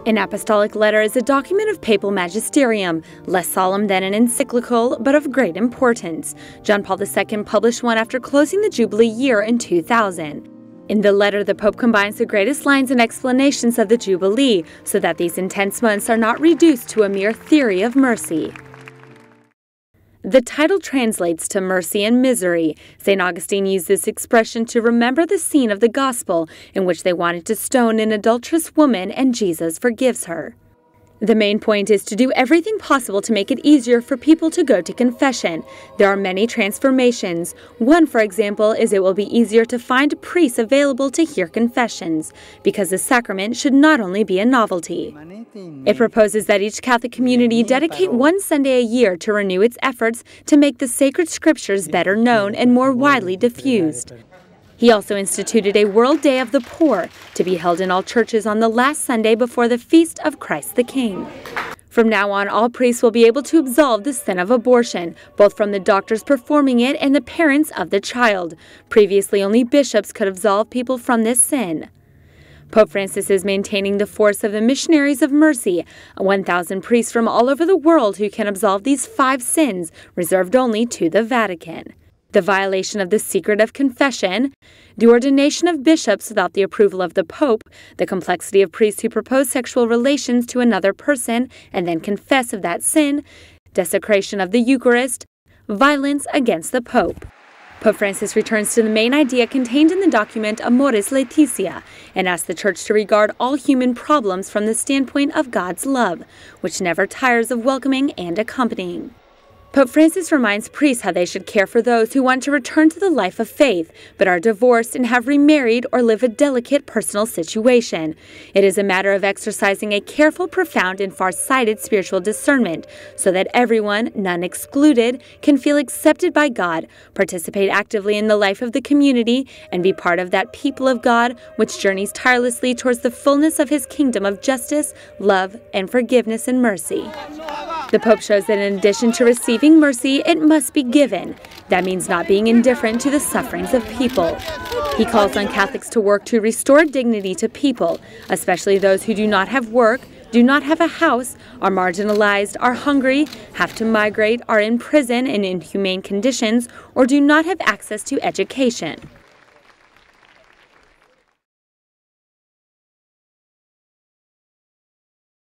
An apostolic letter is a document of papal magisterium, less solemn than an encyclical, but of great importance. John Paul II published one after closing the Jubilee year in 2000. In the letter, the Pope combines the greatest lines and explanations of the Jubilee, so that these intense months are not reduced to a mere theory of mercy. The title translates to mercy and misery. St. Augustine used this expression to remember the scene of the Gospel in which they wanted to stone an adulterous woman and Jesus forgives her. The main point is to do everything possible to make it easier for people to go to confession. There are many transformations. One, for example, is it will be easier to find priests available to hear confessions, because the sacrament should not only be a novelty. It proposes that each Catholic community dedicate one Sunday a year to renew its efforts to make the sacred scriptures better known and more widely diffused. He also instituted a World Day of the Poor, to be held in all churches on the last Sunday before the feast of Christ the King. From now on, all priests will be able to absolve the sin of abortion, both from the doctors performing it and the parents of the child. Previously, only bishops could absolve people from this sin. Pope Francis is maintaining the force of the Missionaries of Mercy, 1,000 priests from all over the world who can absolve these 5 sins, reserved only to the Vatican: the violation of the secret of confession, the ordination of bishops without the approval of the Pope, the complexity of priests who propose sexual relations to another person and then confess of that sin, desecration of the Eucharist, violence against the Pope. Pope Francis returns to the main idea contained in the document Amoris Laetitia and asks the Church to regard all human problems from the standpoint of God's love, which never tires of welcoming and accompanying. Pope Francis reminds priests how they should care for those who want to return to the life of faith, but are divorced and have remarried or live a delicate personal situation. It is a matter of exercising a careful, profound, and far-sighted spiritual discernment, so that everyone, none excluded, can feel accepted by God, participate actively in the life of the community, and be part of that people of God which journeys tirelessly towards the fullness of His kingdom of justice, love, and forgiveness and mercy. The Pope shows that in addition to receiving mercy, it must be given. That means not being indifferent to the sufferings of people. He calls on Catholics to work to restore dignity to people, especially those who do not have work, do not have a house, are marginalized, are hungry, have to migrate, are in prison in inhumane conditions, or do not have access to education.